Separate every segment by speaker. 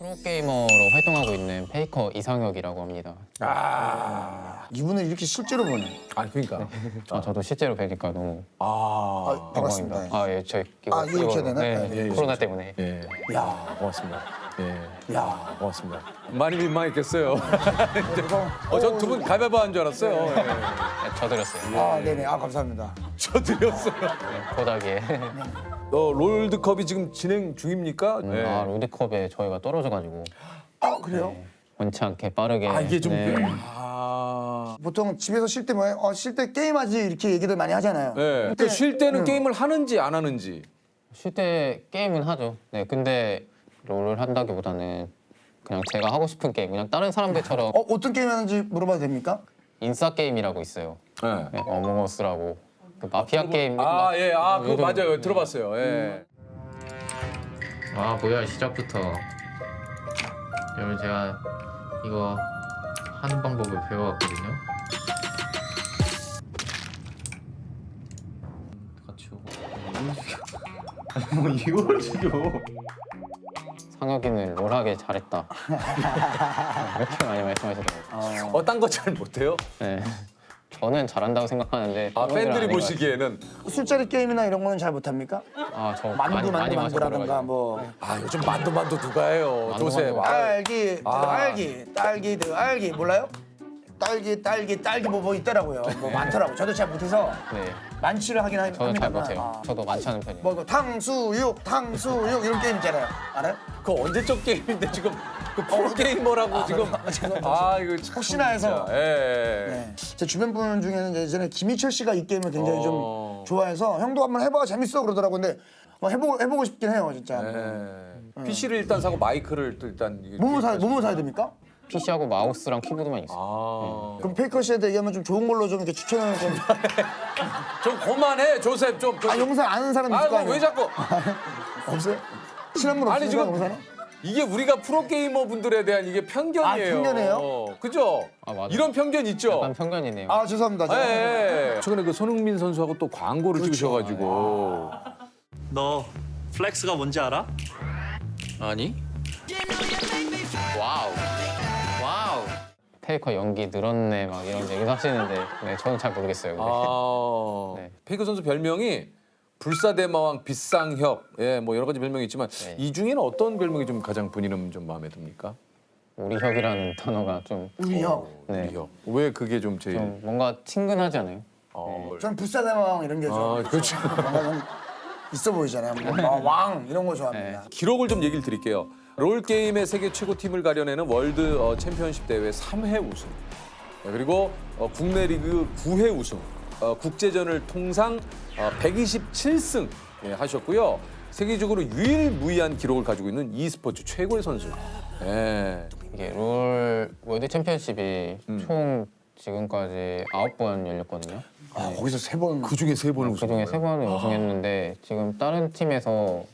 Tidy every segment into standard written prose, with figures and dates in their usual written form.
Speaker 1: 프로게이머로 활동하고 있는 페이커 이상혁이라고 합니다.
Speaker 2: 이분을 이렇게 실제로 보네.
Speaker 3: 아 그러니까.
Speaker 1: 저도 실제로 뵈니까 너무
Speaker 2: 반갑습니다.
Speaker 1: 영광입니다. 예, 저 이거
Speaker 2: 이거 이렇게 되나?
Speaker 1: 네,
Speaker 2: 예,
Speaker 1: 코로나 때문에.
Speaker 3: 예.
Speaker 2: 야,
Speaker 3: 고맙습니다. 예.
Speaker 2: 야.
Speaker 3: 고맙습니다. 많이 민망했겠어요. 전 두 분 가위바위보 한 줄 알았어요. 예.
Speaker 1: 네, 저 드렸어요.
Speaker 2: 네네. 감사합니다.
Speaker 3: 저 드렸어요.
Speaker 1: 네, 고닥에.
Speaker 3: 롤드컵이 지금 진행 중입니까? 네.
Speaker 1: 롤드컵에 저희가 떨어져가지고
Speaker 2: 그래요?
Speaker 1: 원치 않게 빠르게.
Speaker 3: 이게 좀
Speaker 1: 네.
Speaker 2: 보통 집에서 쉴 때 뭐해? 쉴 때 게임하지 이렇게 얘기들 많이 하잖아요.
Speaker 3: 네. 근데 쉴 때는 게임을 하는지 안 하는지.
Speaker 1: 쉴 때 게임은 하죠. 네, 근데 롤을 한다기보다는 그냥 제가 하고 싶은 게임, 그냥 다른 사람들처럼
Speaker 2: 어떤 게임 하는지 물어봐도 됩니까?
Speaker 1: 인싸 게임이라고 있어요.
Speaker 3: 네.
Speaker 1: 네, 어몽어스라고 그 마피아 게임.
Speaker 3: 예. 그거 맞아요. 들어봤어요. 예.
Speaker 1: 뭐야 시작부터. 여러분 제가 이거 하는 방법을 배워왔거든요. 같이 오고. 뭐 이걸 지금. 상혁이는 롤하게 잘했다. 이렇게 많이 말씀하시더라고요.
Speaker 3: 딴 거 잘 못해요?
Speaker 1: 네. 저는 잘한다고 생각하는데
Speaker 3: 팬들이
Speaker 1: 아닌 것
Speaker 3: 보시기에는.
Speaker 2: 술자리 게임이나 이런 거는 잘 못합니까?
Speaker 1: 저
Speaker 2: 만두라든가
Speaker 1: 마셔버려가지고.
Speaker 2: 뭐
Speaker 3: 요즘 만두 누가 해요? 조셉.
Speaker 2: 딸기 몰라요? 딸기 뭐 있더라고요. 뭐 많더라고. 저도 잘 못해서
Speaker 1: 네,
Speaker 2: 만취를 하긴 합니다.
Speaker 1: 저도 잘 못해요. 저도 많지 않은 편이에요.
Speaker 2: 뭐 이거 탕수육 이런 게임 있잖아요. 알아요?
Speaker 3: 그거 언제적 게임인데 지금 그 프로게이머라고 지금. 이거 참.
Speaker 2: 혹시나 해서.
Speaker 3: 진짜. 예.
Speaker 2: 네. 제 주변 분 중에는 예전에 김희철 씨가 이 게임을 굉장히 좀 좋아해서 형도 한번 해봐 재밌어 그러더라고. 근데 해보고 싶긴 해요 진짜.
Speaker 3: PC를 일단 사고 마이크를 또 일단.
Speaker 2: 뭐뭐 사야 됩니까?
Speaker 1: PC하고 마우스랑 키보드만 있어요.
Speaker 2: 그럼 페이커 씨한테 얘기하면 좀 좋은 걸로 좀 이렇게 추천을 좀.
Speaker 3: 좀 그만해 조셉 좀.
Speaker 2: 영상 아는 사람 있을 거 아니에요?
Speaker 3: 왜 자꾸.
Speaker 2: 없어요? 친한 분
Speaker 3: 아니,
Speaker 2: 없으니까
Speaker 3: 지금
Speaker 2: 영상에?
Speaker 3: 이게 우리가 프로게이머 분들에 대한 이게 편견이에요.
Speaker 2: 편견이에요?
Speaker 3: 그죠?
Speaker 1: 맞아요.
Speaker 3: 이런 편견 있죠?
Speaker 1: 약간 편견이네요.
Speaker 2: 죄송합니다. 제가.
Speaker 3: 예. 최근에 그 손흥민 선수하고 또 광고를 찍으셔가지고.
Speaker 4: 너 플렉스가 뭔지 알아?
Speaker 1: 아니? 와우. 페이커 연기 늘었네 막 이런 얘기도 하시는데 네, 저는 잘 모르겠어요. 근데. 네.
Speaker 3: 페이커 선수 별명이 불사대마왕 빗상혁, 뭐 여러 가지 별명이 있지만
Speaker 1: 네.
Speaker 3: 이 중에는 어떤 별명이 좀 가장 본인은 좀 마음에 듭니까?
Speaker 1: 우리혁이라는 단어가 좀,
Speaker 2: 우리 형.
Speaker 1: 네,
Speaker 3: 우리혁. 왜 그게 좀 제일?
Speaker 1: 좀 뭔가 친근하지 않아요?
Speaker 2: 전 불사대왕 이런 게 좀.
Speaker 3: 그렇죠.
Speaker 2: 뭔가 좀 있어 보이잖아요. 왕 이런 거 좋아합니다.
Speaker 3: 기록을 좀 얘기를 드릴게요. 롤 게임의 세계 최고 팀을 가려내는 월드 챔피언십 대회 3회 우승. 그리고 국내 리그 9회 우승. 국제전을 통상 127승 하셨고요. 세계적으로 유일무이한 기록을 가지고 있는 e스포츠 최고의 선수.
Speaker 1: 이게 롤 월드 챔피언십이 총 지금까지 9번 열렸거든요.
Speaker 2: 거기서 3번.
Speaker 3: 그 중에 3번을 우승.
Speaker 1: 그중에 3번을 우승했는데 지금 다른 팀에서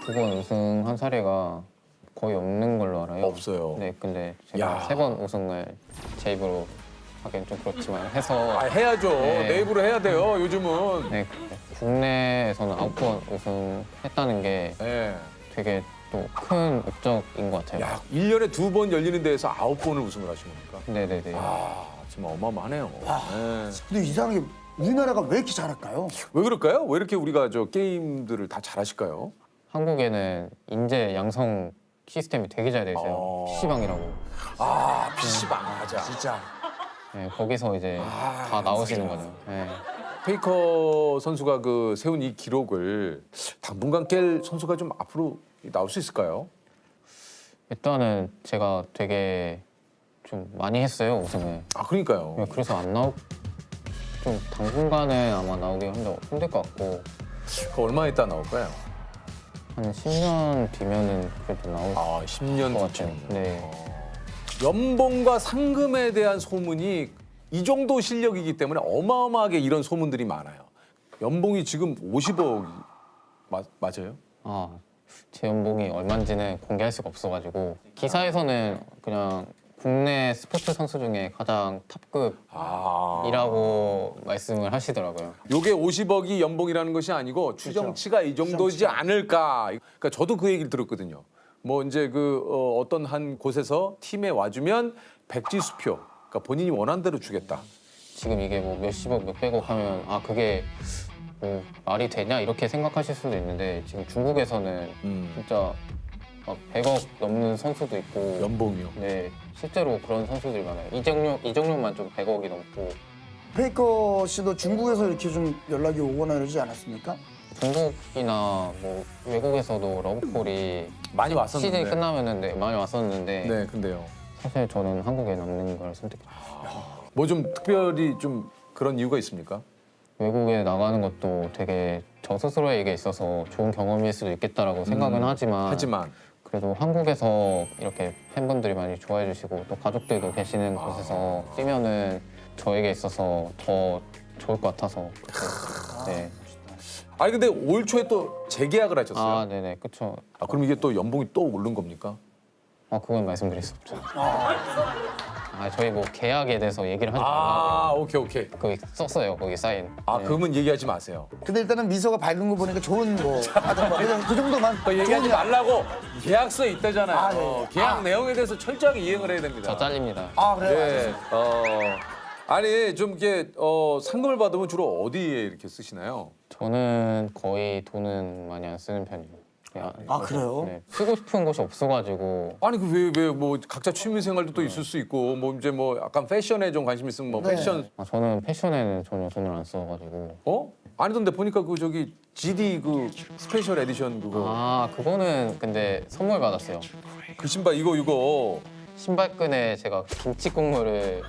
Speaker 1: 2번 우승한 사례가 거의 없는 걸로 알아요.
Speaker 3: 없어요.
Speaker 1: 네, 근데 제가 3번 우승을 제 입으로 하기엔 좀 그렇지만 해서
Speaker 3: 해야죠.
Speaker 1: 네.
Speaker 3: 내 입으로 해야 돼요. 요즘은.
Speaker 1: 네, 국내에서는 9번 우승했다는 게 되게 또 큰 업적인 것 같아요.
Speaker 3: 야, 1년에 2번 열리는 데에서 9번을 우승을 하신 겁니까?
Speaker 1: 네네네.
Speaker 3: 정말 어마어마하네요.
Speaker 2: 근데 이상하게 우리나라가 왜 이렇게 잘할까요?
Speaker 3: 왜 그럴까요? 왜 이렇게 우리가 저 게임들을 다 잘하실까요?
Speaker 1: 한국에는 인재 양성 시스템이 되게 잘 돼 있어요. PC방이라고.
Speaker 3: PC방 맞아.
Speaker 2: 진짜.
Speaker 1: 네, 거기서 이제 다 나오시는 거죠. 네.
Speaker 3: 페이커 선수가 그 세운 이 기록을 당분간 깰 선수가 좀 앞으로 나올 수 있을까요?
Speaker 1: 일단은 제가 되게 좀 많이 했어요, 우승을.
Speaker 3: 그러니까요.
Speaker 1: 네, 그래서 좀 당분간은 아마 나오기 힘들 것 같고
Speaker 3: 그 얼마 있다 나올까요?
Speaker 1: 한 10년 뒤면은 그래도 나올
Speaker 3: 10년
Speaker 1: 것
Speaker 3: 뒤쯤.
Speaker 1: 같아요. 네.
Speaker 3: 연봉과 상금에 대한 소문이 이 정도 실력이기 때문에 어마어마하게 이런 소문들이 많아요. 연봉이 지금 50억 맞아요?
Speaker 1: 제 연봉이 얼마인지는 공개할 수가 없어가지고 기사에서는 그냥 국내 스포츠 선수 중에 가장 탑급이라고 말씀을 하시더라고요.
Speaker 3: 요게 50억이 연봉이라는 것이 아니고 추정치가 이 정도지 않을까. 그러니까 저도 그 얘기를 들었거든요. 뭐 이제 그 어떤 한 곳에서 팀에 와주면 백지 수표, 그러니까 본인이 원하는 대로 주겠다.
Speaker 1: 지금 이게 뭐 몇십억, 몇백억 하면 아 그게 뭐 말이 되냐 이렇게 생각하실 수도 있는데 지금 중국에서는 진짜 막 100억 넘는 선수도 있고
Speaker 3: 연봉이요.
Speaker 1: 네 실제로 그런 선수들이 많아요. 이정용만 좀 100억이 넘고
Speaker 2: 페이커 씨도 중국에서 이렇게 좀 연락이 오거나 이러지 않았습니까?
Speaker 1: 중국이나 뭐 외국에서도 러브콜이
Speaker 3: 많이 왔었는데.
Speaker 1: 시즌이 끝나면은 네, 많이 왔었는데
Speaker 3: 네, 근데요.
Speaker 1: 사실 저는 한국에 남는 걸 선택했어요.
Speaker 3: 뭐 좀 특별히 좀 그런 이유가 있습니까?
Speaker 1: 외국에 나가는 것도 되게 저 스스로에게 있어서 좋은 경험일 수도 있겠다라고 생각은 하지만 그래도 한국에서 이렇게 팬분들이 많이 좋아해 주시고 또 가족들도 계시는 곳에서 뛰면은 저에게 있어서 더 좋을 것 같아서 네.
Speaker 3: 아니 근데 올 초에 또 재계약을 하셨어요.
Speaker 1: 아 네네 그쵸.
Speaker 3: 아, 그럼 이게 또 연봉이 또 오른 겁니까?
Speaker 1: 아 그건 말씀드릴 수 없죠. 아 저희 뭐 계약에 대해서 얘기를 하지
Speaker 3: 아,
Speaker 1: 말라고
Speaker 3: 오케이.
Speaker 1: 거기 썼어요 거기 사인.
Speaker 3: 아,
Speaker 1: 네.
Speaker 3: 그러면 얘기하지 마세요.
Speaker 2: 근데 일단은 미소가 밝은 거 보니까 좋은 뭐 하여튼 뭐 그냥 그 정도만
Speaker 3: 그러니까 얘기하지 말라고 계약서에 있다잖아요.
Speaker 2: 아, 예, 예.
Speaker 3: 계약 내용에 대해서 철저하게 이행을 해야 됩니다.
Speaker 1: 저 잘립니다.
Speaker 2: 아 그래요?
Speaker 3: 예. 아니 좀 이게 상금을 받으면 주로 어디에 이렇게 쓰시나요?
Speaker 1: 저는 거의 돈은 많이 안 쓰는 편이에요. 그냥
Speaker 2: 아, 그래요?
Speaker 1: 네. 쓰고 싶은 곳이 없어가지고
Speaker 3: 아니 그 왜 뭐 각자 취미 생활도 또 있을 수 있고 뭐 이제 뭐 약간 패션에 좀 관심 있으면 뭐
Speaker 2: 네.
Speaker 3: 패션
Speaker 1: 저는 패션에는 전혀 돈을 안 써가지고
Speaker 3: 아니던데 보니까 그 저기 GD 그 스페셜 에디션 그거
Speaker 1: 아 그거는 근데 선물 받았어요.
Speaker 3: 그 신발 이거
Speaker 1: 신발끈에 제가 김치 국물을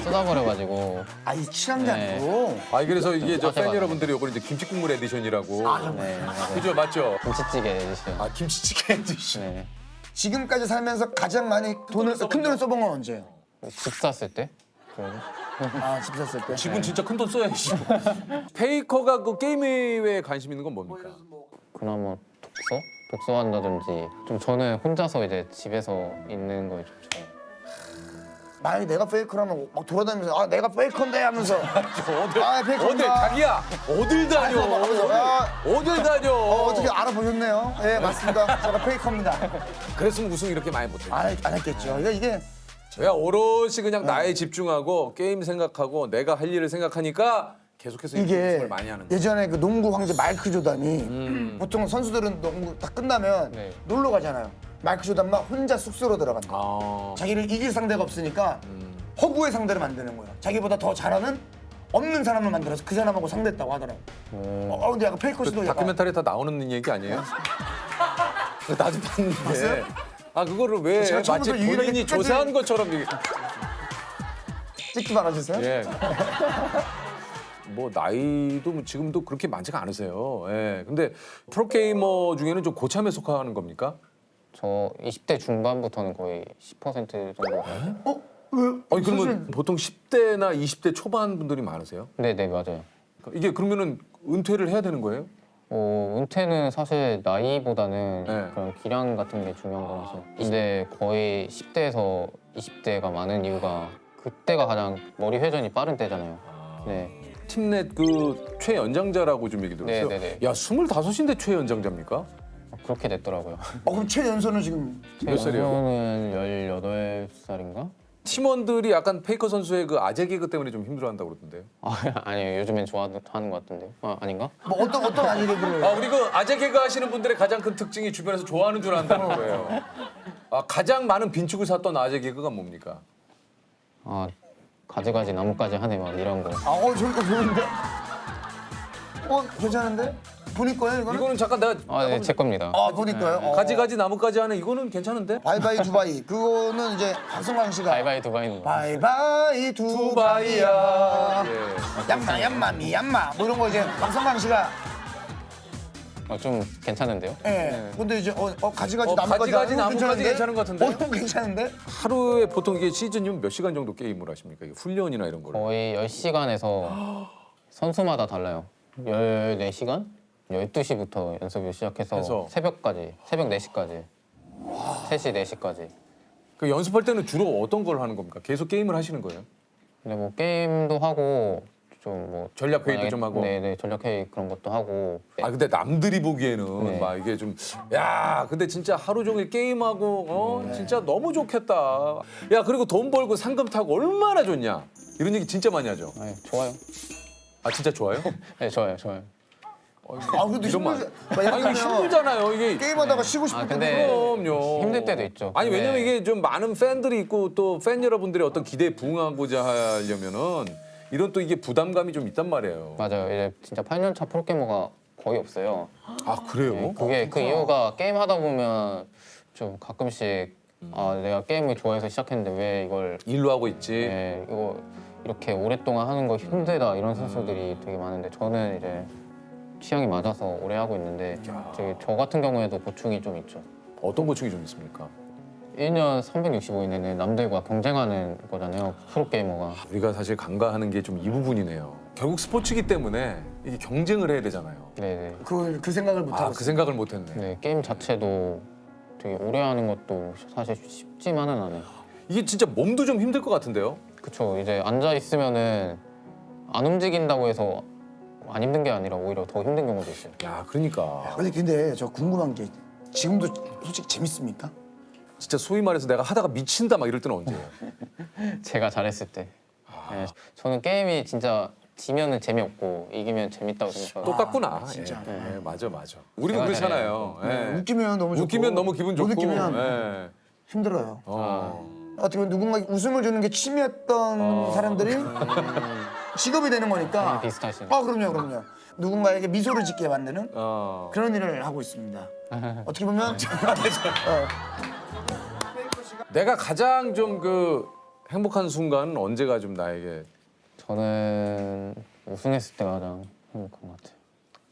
Speaker 1: 쏟아버려가지고
Speaker 2: 아이 친한 게
Speaker 1: 네.
Speaker 2: 아니고
Speaker 3: 그래서 이게 저 팬
Speaker 1: 맞아요.
Speaker 3: 여러분들이 이걸 이제 김치국물 에디션이라고
Speaker 1: 네 맞아요.
Speaker 3: 그죠 맞죠?
Speaker 1: 김치찌개 에디션.
Speaker 3: 아 김치찌개 에디션
Speaker 1: 네.
Speaker 2: 지금까지 살면서 가장 많이 큰 돈을 써본 건 언제예요?
Speaker 1: 집 샀을 때. 그래도
Speaker 2: 아 집 샀을 때.
Speaker 3: 지금 진짜 큰 돈 써야지. 페이커가 그 게임에 관심 있는 건 뭡니까?
Speaker 1: 그나마 독서한다든지 좀 저는 혼자서 이제 집에서 있는 거에 좀 좋아요.
Speaker 2: 만약에 내가 페이커라면 막 돌아다니면서 아 내가 페이커인데 하면서
Speaker 3: 어딜
Speaker 2: 페이커인가?
Speaker 3: 어딜 자기야 어딜 다녀 어딜 다녀
Speaker 2: 어떻게 알아보셨네요? 예 맞습니다. 제가 페이커입니다.
Speaker 3: 그랬으면 우승 이렇게 많이 못해.
Speaker 2: 안 했겠죠. 이게
Speaker 3: 왜 오롯이 그냥 나에 집중하고 게임 생각하고 내가 할 일을 생각하니까 계속해서 이렇게
Speaker 2: 이게
Speaker 3: 우승을 많이 하는 거야.
Speaker 2: 예전에 그 농구 황제 마이클 조단이 보통 선수들은 농구 딱 끝나면
Speaker 1: 네.
Speaker 2: 놀러 가잖아요. 마이클 조단만 혼자 숙소로 들어간다.
Speaker 3: 아.
Speaker 2: 자기를 이길 상대가 없으니까 허구의 상대를 만드는 거예요. 자기보다 더 잘하는 없는 사람을 만들어서 그 사람하고 상대했다고 하더라고. 근데 약간 페이커 씨도 약간
Speaker 3: 다큐멘터리 다 나오는 얘기 아니에요? 그거 나도 봤는데.
Speaker 2: 봤어요?
Speaker 3: 아 그거를 왜
Speaker 2: 제가
Speaker 3: 마치
Speaker 2: 처음부터 유일하게
Speaker 3: 본인이
Speaker 2: 끝까지-
Speaker 3: 조사한 것처럼 얘기.
Speaker 2: 찍지 말아주세요.
Speaker 3: 예. 뭐 나이도 뭐 지금도 그렇게 많지가 않으세요. 예. 근데 프로게이머 중에는 좀 고참에 속하는 겁니까?
Speaker 1: 저 20대 중반부터는 거의 10% 정도.
Speaker 2: 왜?
Speaker 3: 아니 그러면
Speaker 2: 사실
Speaker 3: 보통 10대나 20대 초반 분들이 많으세요?
Speaker 1: 네네 맞아요.
Speaker 3: 이게 그러면은 은퇴를 해야 되는 거예요?
Speaker 1: 은퇴는 사실 나이보다는
Speaker 3: 네.
Speaker 1: 그런 기량 같은 게 중요한 거라서. 근데 거의 10대에서 20대가 많은 이유가 그때가 가장 머리 회전이 빠른 때잖아요. 네.
Speaker 3: 팀넷 그 최연장자라고 좀 얘기 들었어요.
Speaker 1: 네네네.
Speaker 3: 야 25인데 최연장자입니까?
Speaker 1: 그렇게 됐더라고요.
Speaker 2: 그럼 최연소는 지금
Speaker 3: 몇 살이에요?
Speaker 1: 저는 18살인가?
Speaker 3: 팀원들이 약간 페이커 선수의 그 아재 개그 때문에 좀 힘들어한다고 그러던데요.
Speaker 1: 아니요 요즘엔 좋아하는 것 같은데. 아닌가?
Speaker 2: 뭐 어떤 아니 개그를
Speaker 3: 우리 그 아재 개그 하시는 분들의 가장 큰 특징이 주변에서 좋아하는 줄 안다는 거예요. 가장 많은 빈축을 샀던 아재 개그가 뭡니까?
Speaker 1: 가지가지 나뭇가지 하네 막 이런 거.
Speaker 2: 저거 좋은데? 괜찮은데? 본인 거예요 이거는?
Speaker 3: 이거는 잠깐 내가
Speaker 1: 네, 제 겁니다.
Speaker 2: 본인 거예요?
Speaker 3: 가지가지 나뭇가지 하는 이거는 괜찮은데?
Speaker 2: 바이바이 두바이 그거는 이제 박성광 씨가
Speaker 1: 바이바이 두바이는 거.
Speaker 2: 바이바이 두바이야 얌마 미얀마 뭐 이런 거 이제 박성광 씨가
Speaker 1: 좀 괜찮은데요?
Speaker 2: 근데 이제 가지가지
Speaker 3: 가지가지
Speaker 2: 나뭇가지
Speaker 3: 나뭇가지 괜찮은 것 같은데요?
Speaker 2: 너무 괜찮은데?
Speaker 3: 하루에 보통 이게 시즌이면 몇 시간 정도 게임을 하십니까? 이게 훈련이나 이런 거를.
Speaker 1: 거의 10시간에서 선수마다 달라요. 14시간? 12시부터 연습을 시작해서
Speaker 3: 해서.
Speaker 1: 새벽까지, 새벽 4시까지. 3시, 4시까지.
Speaker 3: 그 연습할 때는 주로 어떤 걸 하는 겁니까? 계속 게임을 하시는 거예요?
Speaker 1: 근데 뭐 게임도 하고 좀 뭐
Speaker 3: 전략 회의도 좀 하고.
Speaker 1: 네네 전략 회의 그런 것도 하고.
Speaker 3: 아 근데 남들이 보기에는
Speaker 1: 네.
Speaker 3: 막 이게 좀 야 근데 진짜 하루 종일 게임하고 진짜 너무 좋겠다. 야 그리고 돈 벌고 상금 타고 얼마나 좋냐. 이런 얘기 진짜 많이 하죠.
Speaker 1: 네, 좋아요.
Speaker 3: 아 진짜 좋아요?
Speaker 1: 네 좋아요 좋아요.
Speaker 2: 아 그래도
Speaker 3: 이런 말.
Speaker 2: 힘들잖아요.
Speaker 3: 아니 이게 힘들잖아요 이게.
Speaker 2: 게임하다가 쉬고 싶을
Speaker 1: 아,
Speaker 2: 때
Speaker 1: 근데
Speaker 3: 그럼요.
Speaker 1: 힘들 때도 있죠.
Speaker 3: 아니 왜냐면
Speaker 1: 네.
Speaker 3: 이게 좀 많은 팬들이 있고 또 팬 여러분들의 어떤 기대에 부응하고자 하려면은 이런 또 이게 부담감이 좀 있단 말이에요.
Speaker 1: 맞아요. 이제 진짜 8년차 프로게이머가 거의 없어요.
Speaker 3: 아 그래요?
Speaker 1: 네, 그게 그 이유가 게임 하다 보면 좀 가끔씩 아 내가 게임을 좋아해서 시작했는데 왜 이걸
Speaker 3: 일로 하고 있지.
Speaker 1: 네, 이거 이렇게 오랫동안 하는 거 힘들다 이런 선수들이 되게 많은데 저는 이제 취향이 맞아서 오래 하고 있는데 되게 저 같은 경우에도 보충이 좀 있죠.
Speaker 3: 어떤 보충이 좀 있습니까?
Speaker 1: 1년 365일에는 남들과 경쟁하는 거잖아요. 프로게이머가.
Speaker 3: 우리가 사실 간과하는 게 좀 이 부분이네요. 결국 스포츠이기 때문에 이게 경쟁을 해야 되잖아요.
Speaker 1: 네네.
Speaker 2: 그 생각을 못 하고
Speaker 3: 아 그 생각을 못했네.
Speaker 1: 네, 게임 자체도 되게 오래 하는 것도 사실 쉽지만은 않아요.
Speaker 3: 이게 진짜 몸도 좀 힘들 것 같은데요?
Speaker 1: 그쵸. 이제 앉아 있으면은 안 움직인다고 해서 안 힘든 게 아니라 오히려 더 힘든 경우도 있어요.
Speaker 3: 야 그러니까
Speaker 2: 근데 저 궁금한 게 지금도 솔직히 재밌습니까?
Speaker 3: 진짜 소위 말해서 내가 하다가 미친다 막 이럴 때는 언제예요?
Speaker 1: 제가 잘했을 때. 네, 저는 게임이 진짜 지면은 재미없고 이기면 재밌다고 생각해요.
Speaker 3: 똑같구나.
Speaker 2: 진짜.
Speaker 3: 예, 맞아 맞아. 우리도
Speaker 1: 제가
Speaker 3: 그렇잖아요.
Speaker 2: 네,
Speaker 3: 예.
Speaker 2: 웃기면 너무 좋고
Speaker 3: 웃기면 너무 기분 좋고.
Speaker 2: 못 웃기면
Speaker 3: 예.
Speaker 2: 힘들어요.
Speaker 3: 어.
Speaker 2: 어떻게 보면 누군가 웃음을 주는 게 취미였던 사람들이 직업이 되는 거니까.
Speaker 1: 비슷하시네.
Speaker 2: 아 그럼요. 누군가에게 미소를 짓게 만드는
Speaker 3: 어.
Speaker 2: 그런 일을 하고 있습니다. 어떻게 보면
Speaker 3: 내가 가장 좀 그 행복한 순간은 언제가 좀 나에게
Speaker 1: 저는 우승했을 때가 가장 행복한 것 같아요.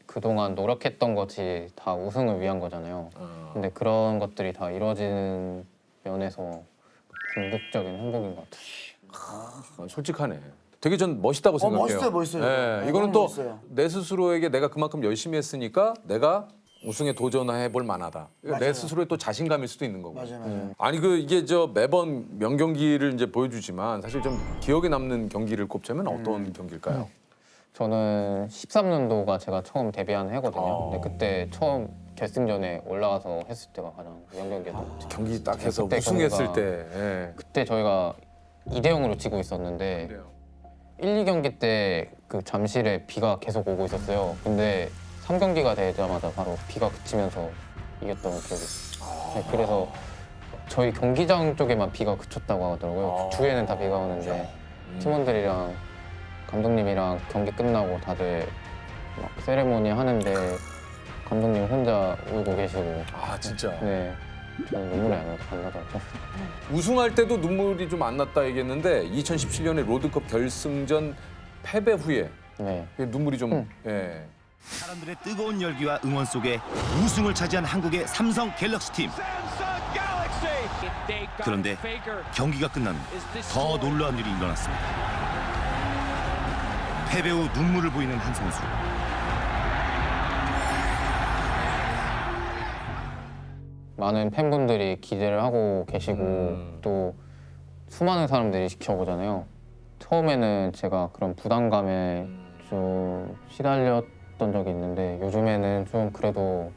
Speaker 1: 그동안 노력했던 것이 다 우승을 위한 거잖아요. 근데 그런 것들이 다 이루어지는 면에서 궁극적인 행복인 것 같아요.
Speaker 3: 솔직하네. 되게 전 멋있다고 생각해요.
Speaker 2: 멋있어요.
Speaker 3: 예,
Speaker 2: 네,
Speaker 3: 이거는
Speaker 2: 너무
Speaker 3: 또
Speaker 2: 멋있어요.
Speaker 3: 내 스스로에게 내가 그만큼 열심히 했으니까 내가 우승에 도전해 볼 만하다. 그러니까 내
Speaker 2: 맞아요.
Speaker 3: 스스로의 또 자신감일 수도 있는 거고.
Speaker 2: 맞아요.
Speaker 3: 아니 그 이게 저 매번 명경기를 이제 보여주지만 사실 좀 기억에 남는 경기를 꼽자면 어떤 경기일까요?
Speaker 1: 저는 13년도가 제가 처음 데뷔한 해거든요. 근데 그때 처음 결승전에 올라가서 했을 때가 가장 명경기였던 것 같아요.
Speaker 3: 경기 딱 해서
Speaker 1: 그때
Speaker 3: 우승했을
Speaker 1: 경기가-
Speaker 3: 때. 예.
Speaker 1: 그때 저희가 2대 0으로 지고 있었는데
Speaker 3: 그래요.
Speaker 1: 1, 2경기 때 그 잠실에 비가 계속 오고 있었어요. 근데 3경기가 되자마자 바로 비가 그치면서 이겼던 기억이 있어요. 네, 그래서 저희 경기장 쪽에만 비가 그쳤다고 하더라고요. 주에는 다 비가 오는데 팀원들이랑 감독님이랑 경기 끝나고 다들 막 세레모니 하는데 감독님 혼자 울고 계시고
Speaker 3: 아 진짜.
Speaker 1: 네 저는 눈물이 안 나더라고요.
Speaker 3: 우승할 때도 눈물이 좀 안 났다 얘기했는데 2017년에 로드컵 결승전 패배 후에
Speaker 1: 네.
Speaker 3: 눈물이 좀 예.
Speaker 5: 사람들의 뜨거운 열기와 응원 속에 우승을 차지한 한국의 삼성 갤럭시 팀. 그런데 경기가 끝난 후 더 놀라운 일이 일어났습니다. 패배 후 눈물을 보이는 한 선수.
Speaker 1: 많은 팬분들이 기대를 하고 계시고 또 수많은 사람들이 지켜보잖아요. 처음에는 제가 그런 부담감에 좀 시달렸던 적이 있는데 요즘에는 좀 그래도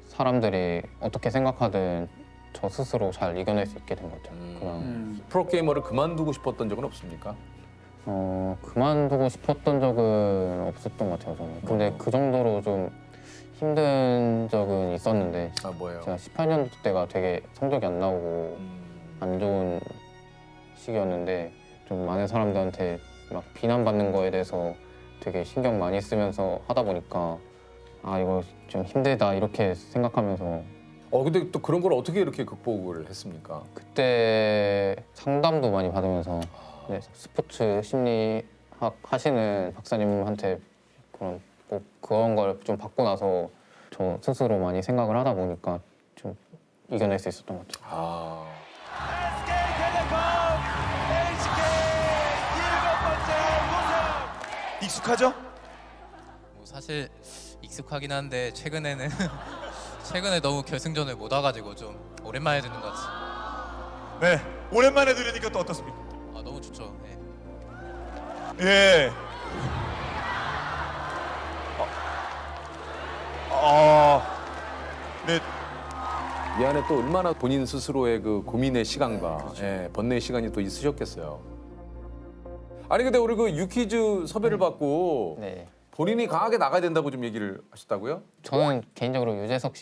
Speaker 1: 사람들이 어떻게 생각하든 저 스스로 잘 이겨낼 수 있게 된 것 같아요. 그냥
Speaker 3: 프로게이머를 그만두고 싶었던 적은 없습니까?
Speaker 1: 그만두고 싶었던 적은 없었던 것 같아요. 저는. 근데 그 정도로 좀 힘든 적은 있었는데
Speaker 3: 아 뭐예요?
Speaker 1: 제가 18년도 때가 되게 성적이 안 나오고 안 좋은 시기였는데 좀 많은 사람들한테 막 비난받는 거에 대해서 되게 신경 많이 쓰면서 하다 보니까 아 이거 좀 힘들다 이렇게 생각하면서
Speaker 3: 근데 또 그런 걸 어떻게 이렇게 극복을 했습니까?
Speaker 1: 그때 상담도 많이 받으면서 네, 스포츠 심리학 하시는 박사님한테 그런 걸 좀 받고 나서 저 스스로 많이 생각을 하다 보니까 좀 이겨낼 수 있었던 것 같아요.
Speaker 3: 아.
Speaker 5: 익숙하죠?
Speaker 6: 뭐 사실 익숙하긴 한데 최근에는 최근에 너무 결승전을 못 와가지고 좀 오랜만에 듣는 것 같아요.
Speaker 5: 네. 오랜만에 들으니까 또 어떻습니까?
Speaker 6: 아 너무 좋죠. 네.
Speaker 5: 예.
Speaker 7: 네.
Speaker 3: 이 안에 또 얼마나 본인 스스로의 그 고민의 시간과 번뇌의 시간이 또 있으셨겠어요. 아니 근데 우리 그 유퀴즈 섭외를 받고
Speaker 1: 네.
Speaker 3: 본인이 강하게 나가야 된다고 좀 얘기를 하셨다고요?
Speaker 1: 저는 개인적으로 유재석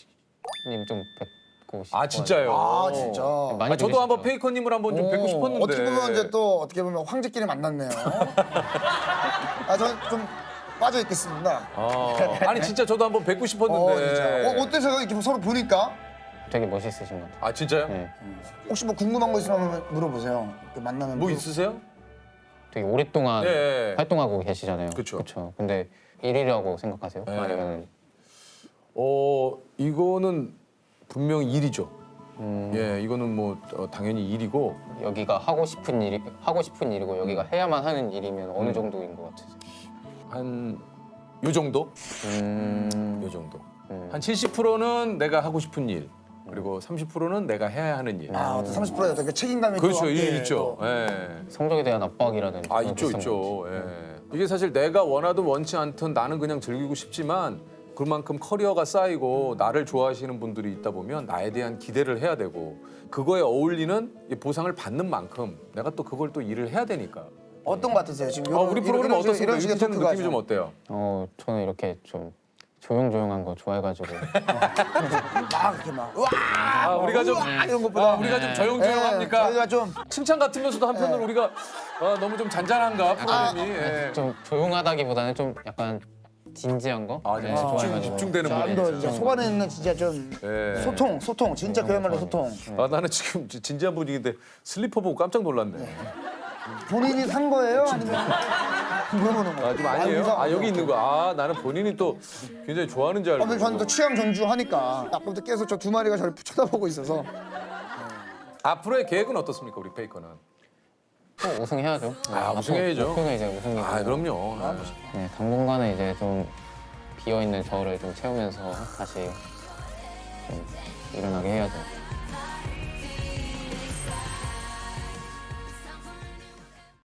Speaker 1: 님 좀 뵙고 싶어요.
Speaker 3: 아 진짜요?
Speaker 2: 아 진짜.
Speaker 1: 많이
Speaker 3: 아, 저도
Speaker 1: 들으시죠?
Speaker 3: 한번 페이커님을 한번 좀 뵙고 싶었는데.
Speaker 2: 어떻게 보면 이제 또 어떻게 보면 황제끼리 만났네요. 아, 저 좀 빠져 있겠습니다.
Speaker 3: 아니 진짜 저도 한번 뵙고 싶었는데.
Speaker 2: 진짜. 어때서요? 이렇게 서로 보니까
Speaker 1: 되게 멋있으신 것 같아요.
Speaker 3: 아 진짜요?
Speaker 1: 네.
Speaker 2: 혹시 뭐 궁금한 거 있으면 한번 물어보세요. 이렇게 만나면
Speaker 3: 뭐 있으세요?
Speaker 1: 되게 오랫동안
Speaker 3: 네.
Speaker 1: 활동하고 계시잖아요.
Speaker 3: 그쵸.
Speaker 1: 그쵸. 근데 일이라고 생각하세요?
Speaker 3: 네.
Speaker 1: 아니면
Speaker 3: 이거는 분명 일이죠. 예, 이거는 뭐 당연히 일이고.
Speaker 1: 여기가 하고 싶은 일이고 여기가 해야만 하는 일이면 어느 정도인 것 같으세요?
Speaker 3: 한 요 정도? 요 정도. 한 70%는 내가 하고 싶은 일. 그리고 30%는 내가 해야 하는 일.
Speaker 2: 아, 30%의 어떤 그 책임감이
Speaker 3: 그렇죠,
Speaker 2: 또 함께
Speaker 3: 있죠.
Speaker 2: 또.
Speaker 3: 예.
Speaker 1: 성적에 대한 압박이라든지
Speaker 3: 아
Speaker 1: 그런
Speaker 3: 있죠,
Speaker 1: 비슷한 것 같아요.
Speaker 3: 있죠. 예. 이게 사실 내가 원하든 원치 않든 나는 그냥 즐기고 싶지만 그만큼 커리어가 쌓이고 나를 좋아하시는 분들이 있다 보면 나에 대한 기대를 해야 되고 그거에 어울리는 이 보상을 받는 만큼 내가 또 그걸 또 일을 해야 되니까.
Speaker 2: 어떤 거 같으세요? 지금
Speaker 3: 우리 프로그램 어떻습니까?
Speaker 2: 이런 식의
Speaker 3: 유퀴즈는
Speaker 2: 토크가
Speaker 3: 느낌이 좀 어때요?
Speaker 1: 저는 이렇게 좀 조용조용한 거 좋아해가지고
Speaker 2: 막 이렇게 막 우와
Speaker 3: 우리가 좀
Speaker 2: 이런 것보다
Speaker 3: 우리가 좀 조용조용합니까?
Speaker 2: 저희가 좀
Speaker 3: 칭찬 같으면서도 한편으로 우리가 너무 좀 잔잔한가 프로그램이. 예.
Speaker 1: 좀 조용하다기보다는 좀 약간 진지한 거?
Speaker 3: 아,
Speaker 1: 네,
Speaker 3: 좀
Speaker 1: 좋아해가지고.
Speaker 3: 집중되는
Speaker 2: 좀
Speaker 3: 분이.
Speaker 2: 더 이제 속안에 있는 진짜 좀
Speaker 3: 예.
Speaker 2: 소통 진짜 그야말로 소통.
Speaker 3: 나는 지금 진지한 분위기인데 슬리퍼 보고 깜짝 놀랐네.
Speaker 2: 본인이 산 거예요? 아니면 물어보는 거?
Speaker 3: 아, 좀 아니에요? 아, 여기 있는 거. 아, 나는 본인이 또 굉장히 좋아하는 줄 알고.
Speaker 2: 근데 저는 또 취향 존중하니까 아까부터 계속 저 두 마리가 저를 쳐다보고 있어서
Speaker 3: 앞으로의 계획은 어떻습니까, 우리 페이커는?
Speaker 1: 또 우승해야죠. 네, 앞으로
Speaker 3: 우승해야죠.
Speaker 1: 목표는 이제 우승이고.
Speaker 3: 아, 그럼요.
Speaker 1: 네, 당분간은 이제 좀 비어 있는 저를 좀 채우면서 다시 좀 일어나게 해야죠.